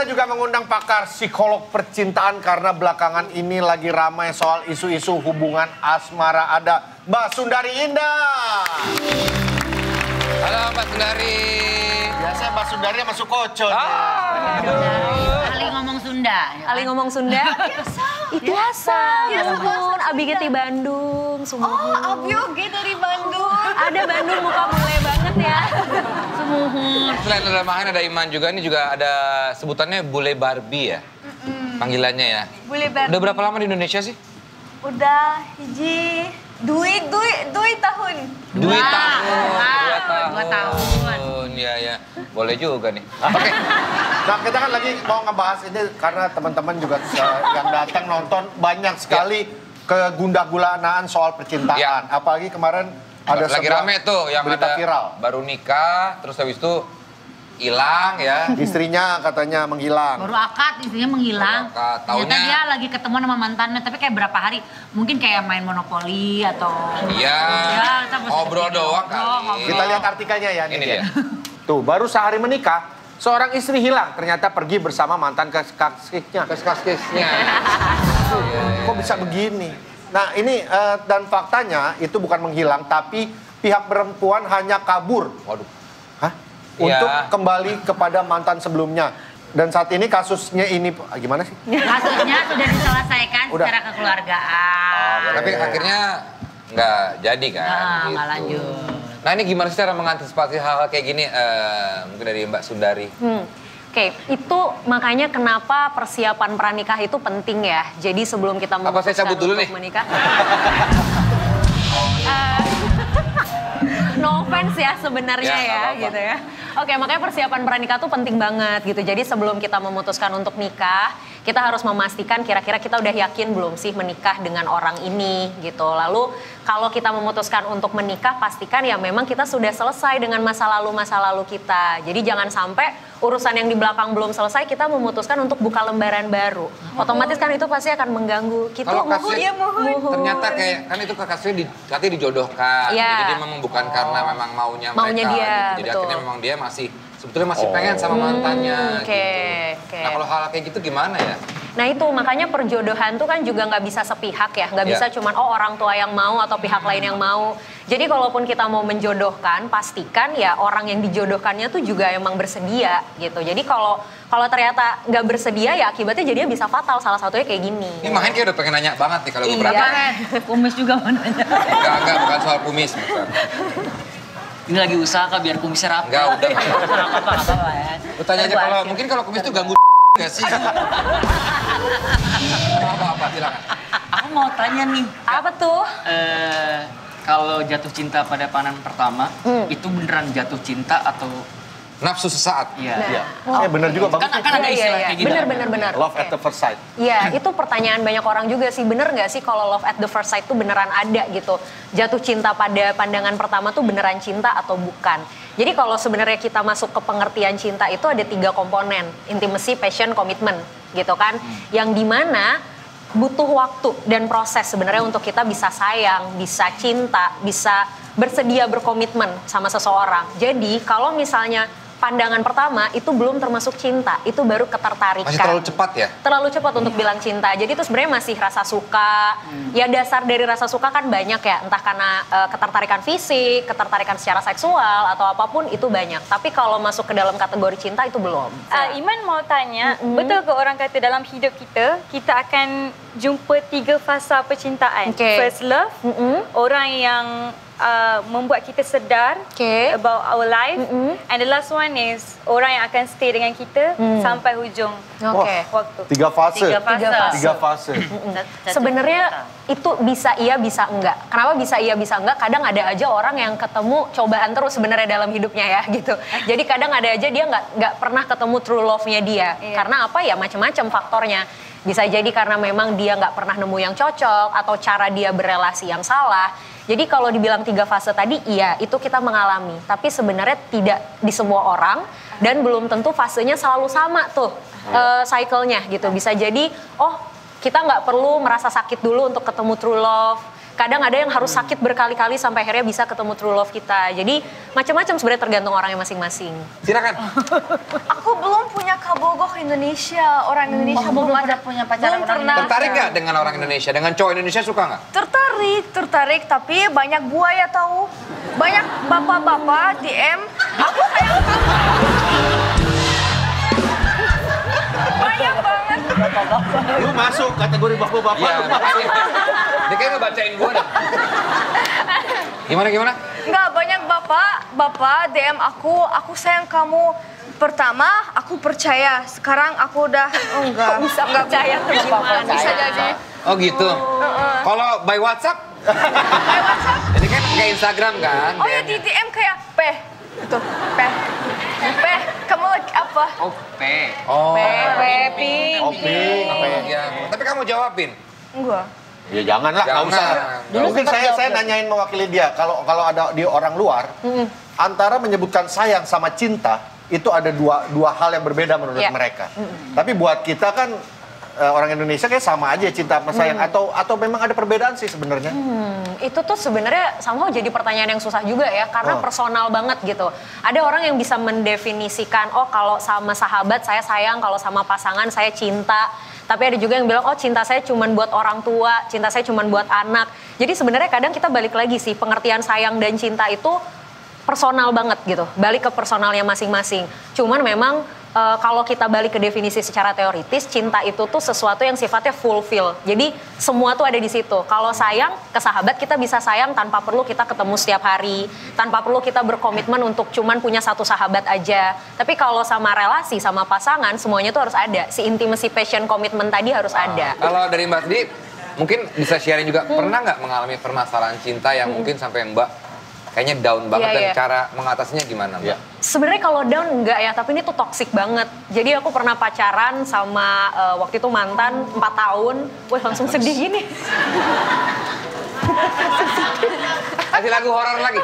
juga mengundang pakar psikolog percintaan karena belakangan ini lagi ramai soal isu-isu hubungan asmara. Ada Mbak Sundari Indah. Halo Mbak Sundari. Biasanya Mbak Sundari sama Sukoco. Ali ngomong Sunda. Ali ngomong Sunda? Biasa. Ya ampun, Abigeti Bandung, Sumuhun. Oh, Abioge dari Bandung. Ada Bandung muka bule banget ya. Sumuhun. Selain ada Mahan, ada Iman juga. Ini juga ada sebutannya bule Barbie ya? Panggilannya ya? Bule Barbie. Udah berapa lama di Indonesia sih? Udah hiji dua tahun. Dua tahun. Dua tahun. Ya. Boleh juga nih. Oke. Nah, kita kan lagi mau ngebahas ini karena teman-teman juga yang datang nonton banyak sekali kegundah-gulanaan soal percintaan. Ya. Apalagi kemarin ada lagi rame tuh yang berita ada viral. Baru nikah, terus habis itu hilang ya. Istrinya katanya menghilang. Baru akad, istrinya menghilang. Baru akad, Ternyata taunya- dia lagi ketemu sama mantannya, tapi kayak berapa hari. Mungkin kayak main monopoli atau... Iya. Ya, kita masih Ngobrol video. doang Ngobrol. kali. Kita lihat artikelnya ya. Ini nih, dia. Tuh, baru sehari menikah, seorang istri hilang. Ternyata pergi bersama mantan kekasihnya. Kes-kesnya. Kok bisa begini? Nah, ini dan faktanya itu bukan menghilang, tapi pihak perempuan hanya kabur. Waduh. Hah? Iya. Untuk kembali kepada mantan sebelumnya. Dan saat ini kasusnya ini gimana sih? Kasusnya sudah diselesaikan Udah. secara kekeluargaan. Tapi akhirnya nggak jadi kan? Nggak gitu. lanjut. Nah ini gimana sih cara mengantisipasi hal-hal kayak gini? Mungkin dari Mbak Sundari. Oke, itu makanya kenapa persiapan pranikah itu penting ya. Jadi sebelum kita Apa saya memutuskan cabut dulu untuk nih? menikah. No offense ya sebenarnya Ya, ya, nggak apa-apa. gitu ya. Oke, makanya persiapan pranikah tuh penting banget gitu. Jadi sebelum kita memutuskan untuk nikah, kita harus memastikan kira-kira kita udah yakin belum sih menikah dengan orang ini gitu. Lalu kalau kita memutuskan untuk menikah, pastikan ya memang kita sudah selesai dengan masa lalu kita. Jadi jangan sampai urusan yang di belakang belum selesai, kita memutuskan untuk buka lembaran baru. Otomatis kan itu pasti akan mengganggu kita. Kalau kasih, Muhun. ternyata kayak kan itu kasihnya katanya dijodohkan. Iya. Jadi memang bukan karena memang maunya Maunya mereka. dia, gitu. Jadi betul. akhirnya memang dia sebetulnya masih pengen sama mantannya. Oke, gitu. oke. Nah kalau hal kayak gitu gimana ya? Nah itu makanya perjodohan tuh kan juga nggak bisa sepihak ya, nggak bisa cuman orang tua yang mau atau pihak lain yang mau. Jadi kalaupun kita mau menjodohkan, pastikan ya orang yang dijodohkannya tuh juga emang bersedia gitu. Jadi kalau ternyata nggak bersedia ya akibatnya jadinya bisa fatal. Salah satunya kayak gini. Ini Mahen kayak udah pengen nanya banget nih kalau gue berapa. Kumis juga mana? Enggak, bukan soal kumis. Bukan. Ini lagi usaha kak biar kumisnya rapi. Enggak, udah. Apa-apa ya. Lu tanya aja kalau mungkin kalau kumis tuh ganggu nggak sih? Apa silakan. Aku mau tanya nih. Apa tuh? Kalau jatuh cinta pada pandangan pertama, itu beneran jatuh cinta atau Nafsu sesaat. iya? Bener juga bagus. Kan ada istilah kayak gitu. Bener. Love at the first sight. Iya, itu pertanyaan banyak orang juga sih. Bener nggak sih kalau love at the first sight tuh beneran ada gitu? Jatuh cinta pada pandangan pertama tuh beneran cinta atau bukan? Jadi kalau sebenarnya kita masuk ke pengertian cinta itu ada 3 komponen. Intimacy, passion, commitment gitu kan. Yang dimana butuh waktu dan proses sebenarnya untuk kita bisa sayang, bisa cinta, bisa bersedia berkomitmen sama seseorang. Jadi kalau misalnya pandangan pertama itu belum termasuk cinta, itu baru ketertarikan. Masih terlalu cepat ya? Terlalu cepat untuk bilang cinta. Jadi itu sebenarnya masih rasa suka. Ya dasar dari rasa suka kan banyak ya, entah karena ketertarikan fisik, ketertarikan secara seksual atau apapun itu banyak. Tapi kalau masuk ke dalam kategori cinta itu belum. Iman mau tanya, betul ke orang kata dalam hidup kita akan jumpa 3 fasa percintaan. Okay. First love, orang yang membuat kita sedar about our life. And the last one is orang yang akan stay dengan kita sampai hujung waktu. 3 fase. 3 fase. 3 fase. Sebenarnya itu bisa iya bisa enggak. Kenapa bisa iya bisa enggak? Kadang ada aja orang yang ketemu cobaan terus sebenarnya dalam hidupnya ya gitu. Jadi kadang ada aja dia nggak pernah ketemu true love-nya dia. Karena apa ya macam-macam faktornya. Bisa jadi karena memang dia nggak pernah nemu yang cocok atau cara dia berelasi yang salah. Jadi kalau dibilang 3 fase tadi, iya itu kita mengalami. Tapi sebenarnya tidak di semua orang dan belum tentu fasenya selalu sama tuh cycle-nya gitu. Bisa jadi, kita nggak perlu merasa sakit dulu untuk ketemu true love. Kadang ada yang harus sakit berkali-kali sampai akhirnya bisa ketemu true love kita. Jadi macam-macam sebenarnya tergantung orangnya masing-masing. Silakan. Aku belum punya Kabogo ke Indonesia. Orang Indonesia belum pernah punya pacar belum orang pernah. Tertarik nggak dengan orang Indonesia? Dengan cowok Indonesia suka nggak? Tertarik, tapi banyak buaya tahu. Banyak bapak-bapak DM, aku sayang kamu. Banyak banget. Lu masuk kategori bapak-bapak. Iya, lu masuk. dia kayak ngebacain gue dah. Gimana? Enggak, banyak bapak DM aku sayang kamu. Pertama, aku percaya. Sekarang aku udah enggak. Bisa percaya tuh gimana? Bisa jadi. Oh gitu. Kalau by WhatsApp? Kayak WhatsApp. Ini kan kayak Instagram kan? Oh ya di DM kayak Peh. Tuh, Peh. Peh, kamu lagi apa? Oh, P. Oh. Pepi. Oping, apa ya? Iya. Tapi kamu jawabin. Enggak. Ya janganlah, nggak Jangan. usah. Dulu Mungkin sempat saya jawab. nanyain mewakili dia. Kalau ada di orang luar, antara menyebutkan sayang sama cinta itu ada dua hal yang berbeda menurut Iya. mereka. Tapi buat kita kan orang Indonesia kayak sama aja cinta sama sayang atau memang ada perbedaan sih sebenarnya. Itu tuh sebenarnya somehow jadi pertanyaan yang susah juga ya, karena personal banget gitu. Ada orang yang bisa mendefinisikan, oh kalau sama sahabat saya sayang, kalau sama pasangan saya cinta. Tapi ada juga yang bilang, oh cinta saya cuma buat orang tua, cinta saya cuma buat anak. Jadi sebenarnya kadang kita balik lagi sih, pengertian sayang dan cinta itu personal banget gitu. Balik ke personalnya masing-masing. Cuman memang kalau kita balik ke definisi secara teoritis, cinta itu tuh sesuatu yang sifatnya fulfill. Jadi semua tuh ada di situ. Kalau sayang ke sahabat kita bisa sayang tanpa perlu kita ketemu setiap hari, tanpa perlu kita berkomitmen untuk cuman punya satu sahabat aja. Tapi kalau sama relasi, sama pasangan, semuanya tuh harus ada. Si intimacy, passion, komitmen tadi harus ada. Kalau dari Mbak Sdi, mungkin bisa sharing juga. Pernah nggak mengalami permasalahan cinta yang mungkin sampai Mbak kayaknya down banget Iya, dan iya. cara mengatasinya gimana Mbak? Sebenarnya kalau down enggak ya, tapi ini tuh toxic banget. Jadi aku pernah pacaran sama waktu itu mantan 4 tahun. Wah langsung sedih gini. Kasih lagu horor lagi.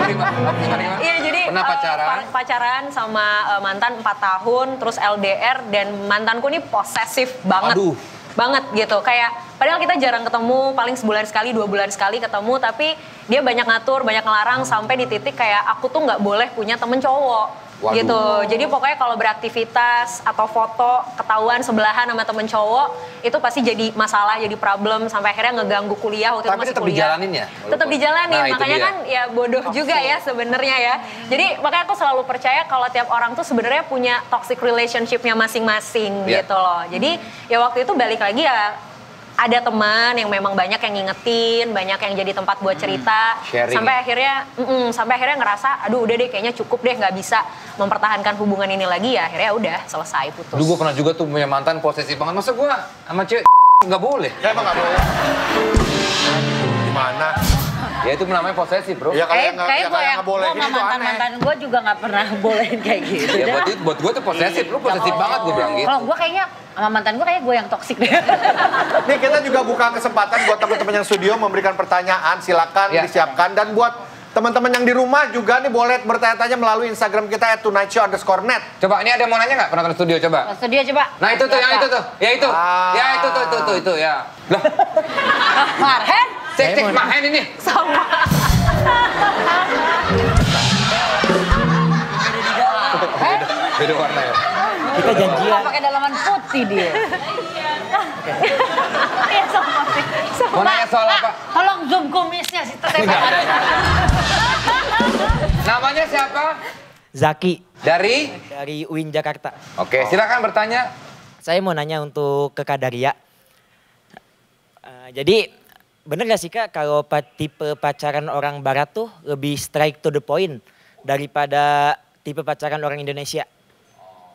Gimana? Iya jadi Pernah pacaran? pacaran sama mantan 4 tahun, terus LDR, dan mantanku ini posesif banget. Aduh. Banget gitu, kayak padahal kita jarang ketemu, paling sebulan sekali, 2 bulan sekali ketemu, tapi dia banyak ngatur, banyak ngelarang, sampai di titik kayak aku tuh nggak boleh punya temen cowok. Waduh. Gitu. Jadi pokoknya kalau beraktivitas atau foto ketahuan sebelahan sama temen cowok, itu pasti jadi masalah, jadi problem, sampai akhirnya ngeganggu kuliah waktu itu Tapi masih tetap kuliah. dijalanin ya? Tetap dijalanin, Nah, itu makanya dia. kan ya bodoh juga ya sebenarnya ya. Jadi makanya aku selalu percaya kalau tiap orang tuh sebenarnya punya toxic relationship-nya masing-masing Iya. gitu loh. Jadi ya waktu itu balik lagi ya, ada teman yang memang banyak yang ngingetin, banyak yang jadi tempat buat cerita, sharing sampai ya? akhirnya ngerasa, aduh udah deh kayaknya cukup deh, nggak bisa mempertahankan hubungan ini lagi, ya akhirnya udah selesai putus. Dulu gue pernah juga tuh punya mantan posesif banget. Masa gue sama cewek nggak boleh? Ya emang nggak boleh. Gimana? Ya itu namanya posesif bro. Ya kalau yang Kayak gue yang boleh sama itu aneh. mantan-mantan gue juga nggak pernah bolehin kayak gitu. Ya Dah. buat gue tuh posesif. Lu posesif banget gue bilang gitu. Kalau gue kayaknya sama mantan gue kayak gue yang toksik deh. Nih kita juga buka kesempatan buat teman-teman yang studio memberikan pertanyaan, silakan Ya. disiapkan. Dan buat teman-teman yang di rumah juga nih boleh bertanya-tanya melalui Instagram kita @tonightshow_net. Coba ini ada yang mau nanya nggak penonton studio coba? Studio coba. Nah itu tuh, yang itu tuh, ya itu, Ah. ya itu ya. Lah, Marhen. cek mahen ini. Beda warna ya. Kita janjian. Pakai dalaman putih dia. Iya sama sih. Mau nanya soal apa? Tolong zoom kumisnya si Teteh. Namanya siapa? Zaki Dari? dari UIN Jakarta. Oke, silakan bertanya. Saya mau nanya untuk ke Kak Daria. Jadi bener gak sih Kak kalau tipe pacaran orang barat tuh lebih straight to the point daripada tipe pacaran orang Indonesia?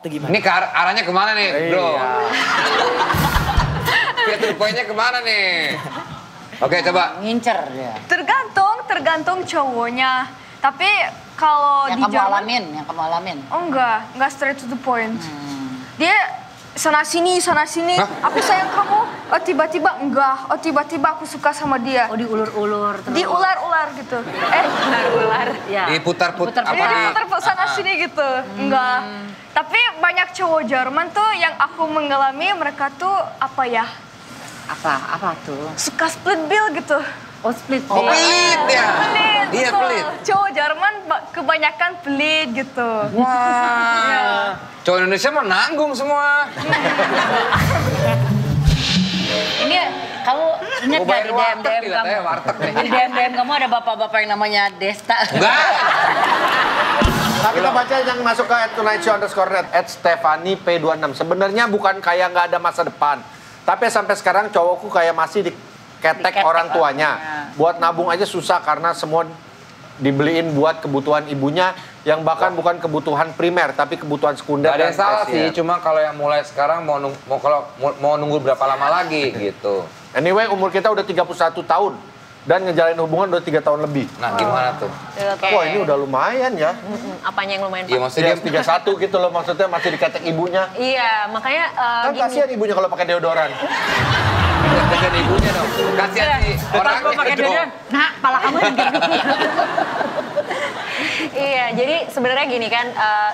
Itu gimana? Ini arahnya kemana nih, bro? Iya. Lihat poinnya kemana nih? Oke, coba. Ngincer dia. Tergantung cowoknya. Tapi kalau Yang di kamu Jerman, alamin, yang kamu alamin. oh enggak straight to the point. Dia sana sini. Hah? Aku sayang kamu. Oh tiba-tiba enggak. Oh tiba-tiba aku suka sama dia. Oh diulur-ulur terus. Diular-ular gitu. Ular. Ya. Diputar-putar. Diputar-putar. Dia Apa? diputar sana sini gitu. Enggak. Tapi banyak cowok Jerman tuh yang aku mengalami mereka tuh apa ya? Apa tuh? Suka split bill gitu. Oh split Oh, pelit ya. Pelit, Iya, betul. pelit. Cowok Jerman kebanyakan pelit gitu. Wah. Cowok Indonesia mau nanggung semua. Ini kamu ingat Mau gak bayar di warteg DM nih, kamu? katanya warteg nih. Di DM kamu ada bapak-bapak yang namanya Desta. Enggak. Nah, kita baca yang masuk ke @tunightshow_net @Stefani P26. Sebenarnya bukan kayak nggak ada masa depan, tapi sampai sekarang cowokku kayak masih diketek orang tuanya. Buat nabung aja susah karena semua dibeliin buat kebutuhan ibunya yang bahkan bukan kebutuhan primer tapi kebutuhan sekunder. Gak ada yang dan salah tersier. sih, cuma kalau yang mulai sekarang mau nunggu berapa lama lagi gitu. Anyway, umur kita udah 31 tahun dan ngejalin hubungan udah 3 tahun lebih. Nah, gimana tuh? Wah, ini udah lumayan ya. Apanya yang lumayan Iya, Pak? maksudnya Dia 31 gitu loh, maksudnya masih diketek ibunya. Iya, makanya Kan kasihan ibunya kalau pakai deodoran. kasihan ibunya dong. Kasihan si orangnya pakai dong. deodoran. Nah, pala kamu tinggi. Iya, jadi sebenarnya gini kan,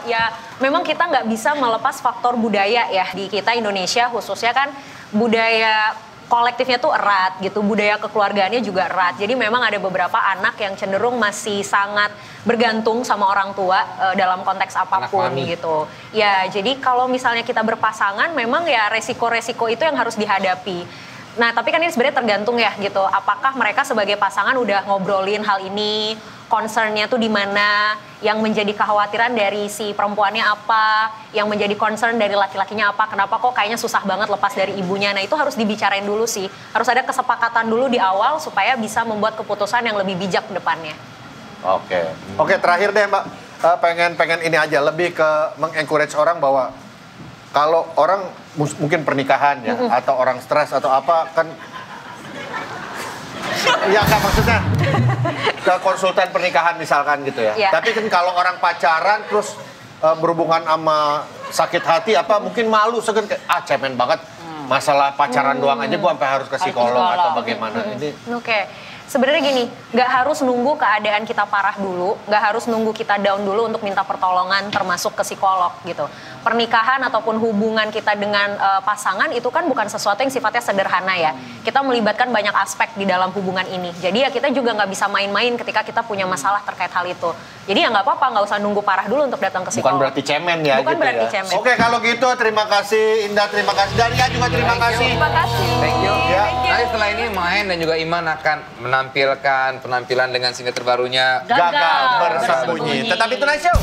ya memang kita nggak bisa melepas faktor budaya ya di kita Indonesia khususnya kan budaya kolektifnya tuh erat gitu, budaya kekeluargaannya juga erat. Jadi memang ada beberapa anak yang cenderung masih sangat bergantung sama orang tua dalam konteks apapun mami. gitu. Ya, jadi kalau misalnya kita berpasangan memang ya resiko-resiko itu yang harus dihadapi. Nah, tapi kan ini sebenarnya tergantung ya gitu. Apakah mereka sebagai pasangan udah ngobrolin hal ini, concernnya tuh di mana, yang menjadi kekhawatiran dari si perempuannya apa, yang menjadi concern dari laki-lakinya apa, kenapa kok kayaknya susah banget lepas dari ibunya. Nah, itu harus dibicarain dulu sih. Harus ada kesepakatan dulu di awal supaya bisa membuat keputusan yang lebih bijak ke depannya. Oke, terakhir deh Mbak. Pengen ini aja, lebih ke mengencourage orang bahwa kalau orang mungkin pernikahan ya, atau orang stres atau apa kan, ya nggak maksudnya ke konsultan pernikahan misalkan gitu ya. Iya. Tapi kan kalau orang pacaran terus berhubungan sama sakit hati apa mungkin malu segan kayak cemen banget masalah pacaran doang aja gua sampai harus ke psikolog atau bagaimana ini. Oke. Sebenarnya gini, nggak harus nunggu keadaan kita parah dulu, nggak harus nunggu kita down dulu untuk minta pertolongan termasuk ke psikolog gitu. Pernikahan ataupun hubungan kita dengan pasangan itu kan bukan sesuatu yang sifatnya sederhana ya. Kita melibatkan banyak aspek di dalam hubungan ini. Jadi ya kita juga nggak bisa main-main ketika kita punya masalah terkait hal itu. Jadi ya nggak apa-apa, nggak usah nunggu parah dulu untuk datang ke psikolog. Bukan berarti cemen ya Bukan gitu berarti ya. cemen. Oke, kalau gitu terima kasih Indah, terima kasih Daria juga terima kasih. Terima kasih. Thank you. Ya. Nanti setelah ini Mahen dan juga Iman akan menampilkan penampilan dengan single terbarunya Gagal bersembunyi. Tetap di Tonight Show.